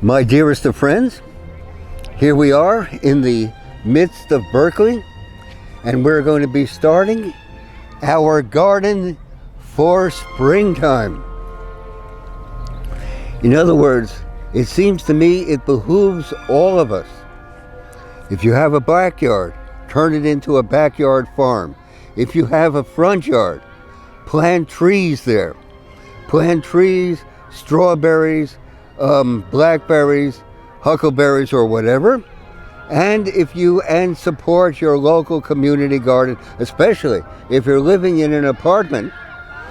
My dearest of friends, here we are in the midst of Berkeley, and we're going to be starting our garden for springtime. In other words, it seems to me it behooves all of us. If you have a backyard, turn it into a backyard farm. If you have a front yard, plant trees there. Plant trees, strawberries, blackberries, huckleberries, or whatever. And support your local community garden, especially if you're living in an apartment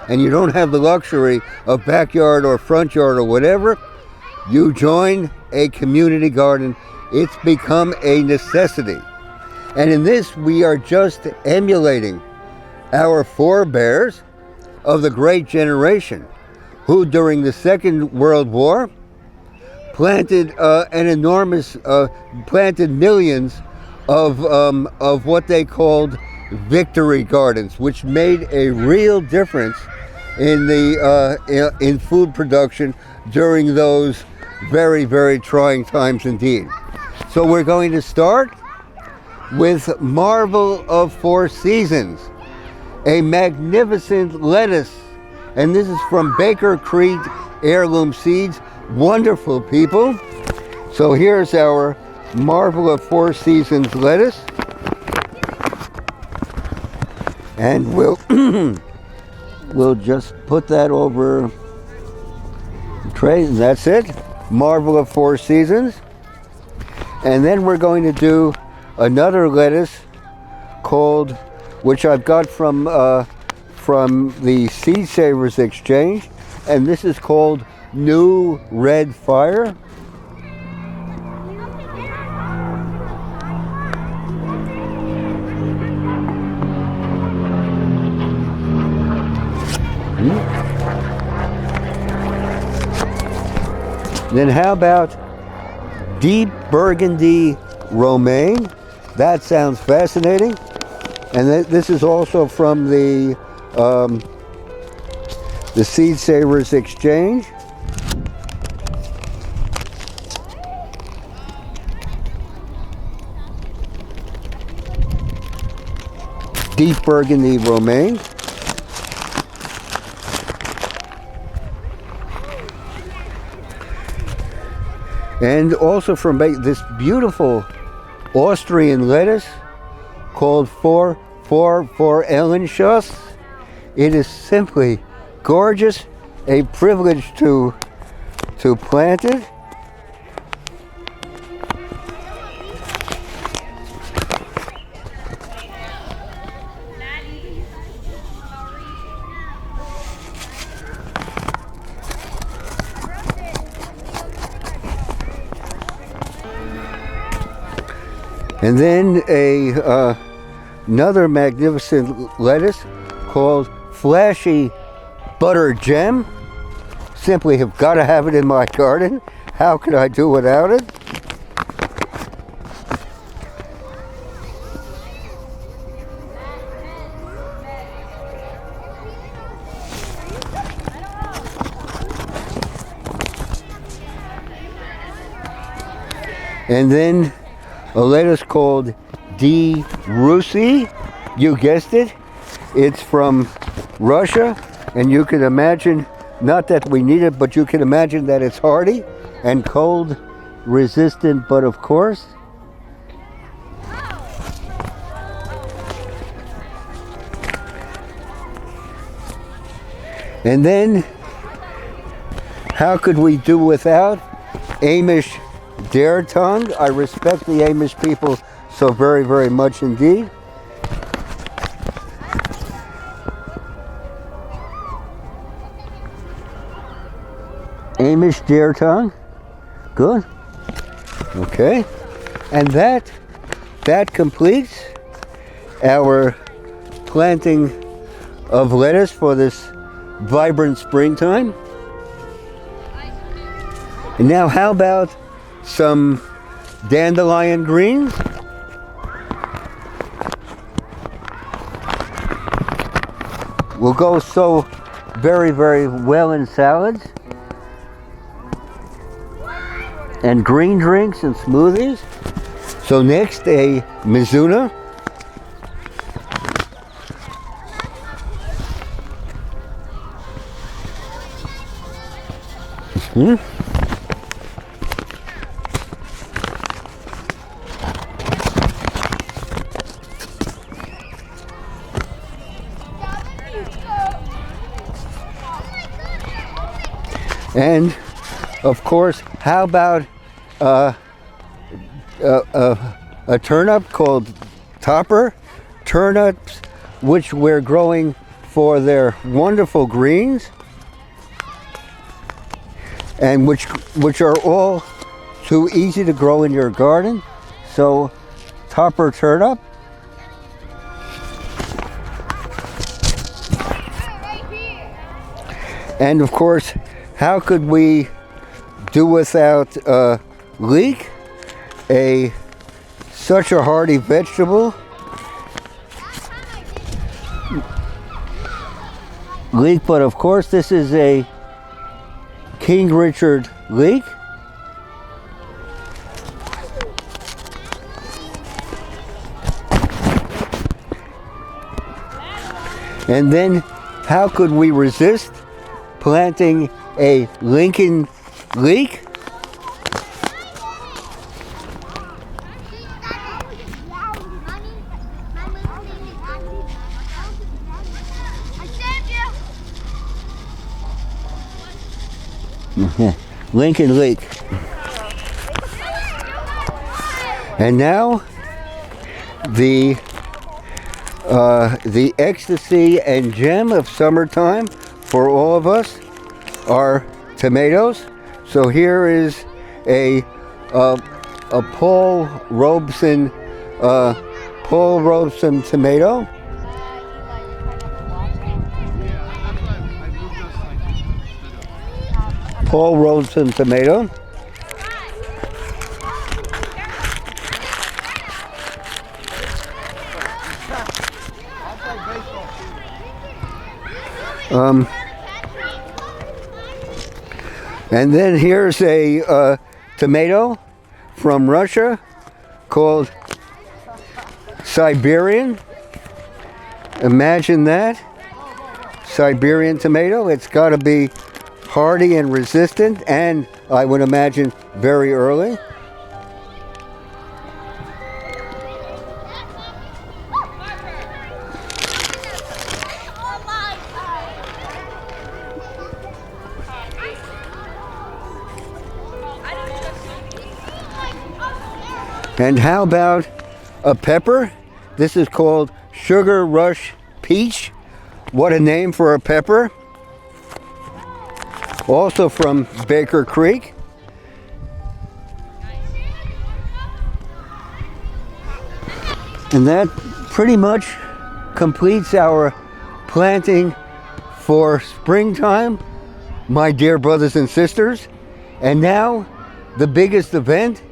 and you don't have the luxury of backyard or front yard or whatever, you join a community garden. It's become a necessity. And in this, we are just emulating our forebears of the Great Generation, who during the Second World War planted planted millions of what they called victory gardens, which made a real difference in food production during those very, very trying times indeed. So we're going to start with Marvel of Four Seasons, a magnificent lettuce, and this is from Baker Creek Heirloom Seeds. Wonderful people. So here's our Marvel of Four Seasons lettuce, and we'll just put that over the tray, and that's it. Marvel of Four Seasons. And then we're going to do another lettuce called, which I've got from the Seed Savers Exchange, and this is called New Red Fire. Then how about Deep Burgundy Romaine? That sounds fascinating. And this is also from the Seed Savers Exchange. Deep Burgundy Romaine. And also from this beautiful Austrian lettuce called Forellenschuss. It is simply gorgeous, a privilege to plant it. And then another magnificent lettuce called Flashy Butter Gem. Simply have got to have it in my garden. How could I do without it? And then a lettuce called D. Rusi. You guessed it. It's from Russia, and you can imagine, not that we need it, but you can imagine that it's hardy and cold resistant, but of course. And then, how could we do without Amish Dare Tongue? I respect the Amish people so very, very much indeed. Amish Dare Tongue. Good. Okay. And that completes our planting of lettuce for this vibrant springtime. And now how about some dandelion greens? Will go so very, very well in salads. and green drinks and smoothies. So next, a Mizuna. And of course, how about a turnip called topper turnips, which we're growing for their wonderful greens, and which are all too easy to grow in your garden. So topper turnip. And of course, how could we do without leek, such a hardy vegetable? Leek, but of course this is a King Richard leek. And then how could we resist planting a Lincoln leek? Lincoln leek. And now the ecstasy and gem of summertime for all of us are tomatoes. So here is a Paul Robeson tomato. Paul Robeson tomato. And then here's a tomato from Russia called Siberian. Imagine that. Siberian tomato. It's got to be hardy and resistant, and I would imagine very early. And how about a pepper? This is called Sugar Rush Peach. What a name for a pepper. Also from Baker Creek. And that pretty much completes our planting for springtime, my dear brothers and sisters. And now the biggest event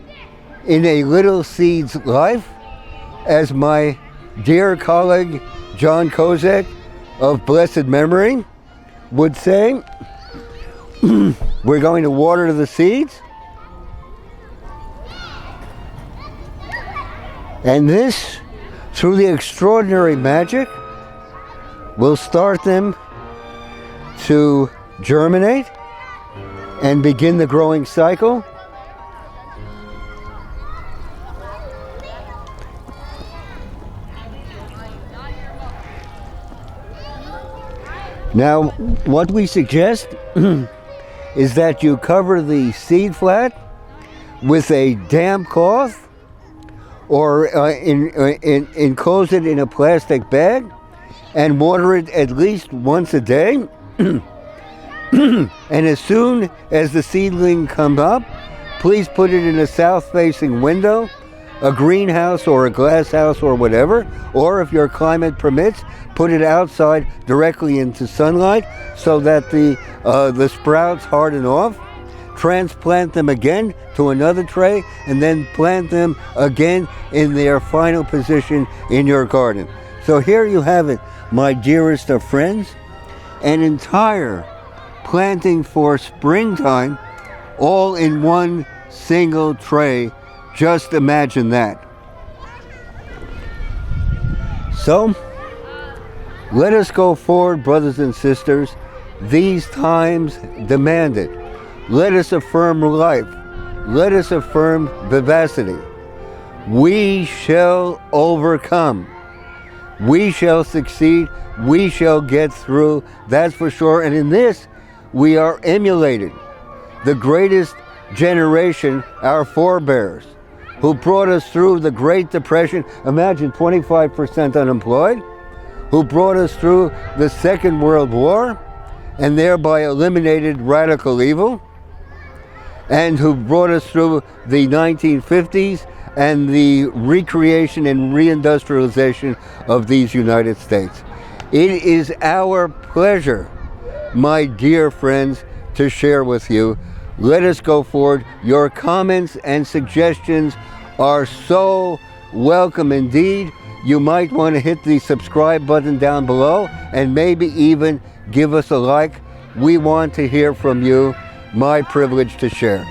in a little seed's life, as my dear colleague John Kozak of blessed memory would say, we're going to water the seeds. And this, through the extraordinary magic, will start them to germinate and begin the growing cycle. Now, what we suggest is that you cover the seed flat with a damp cloth, or enclose it in a plastic bag and water it at least once a day. And as soon as the seedling comes up, please put it in a south-facing window, a greenhouse or a glass house or whatever, or if your climate permits, put it outside directly into sunlight so that the sprouts harden off. Transplant them again to another tray, and then plant them again in their final position in your garden. So here you have it, my dearest of friends, an entire planting for springtime, all in one single tray. Just imagine that. So, let us go forward, brothers and sisters. These times demand it. Let us affirm life. Let us affirm vivacity. We shall overcome. We shall succeed. We shall get through. That's for sure. And in this, we are emulated. The greatest generation, our forebears, who brought us through the Great Depression. Imagine 25% unemployed. Who brought us through the Second World War and thereby eliminated radical evil, and who brought us through the 1950s and the recreation and reindustrialization of these United States. It is our pleasure, my dear friends, to share with you. Let us go forward. Your comments and suggestions are so welcome indeed. You might want to hit the subscribe button down below and maybe even give us a like. We want to hear from you. My privilege to share.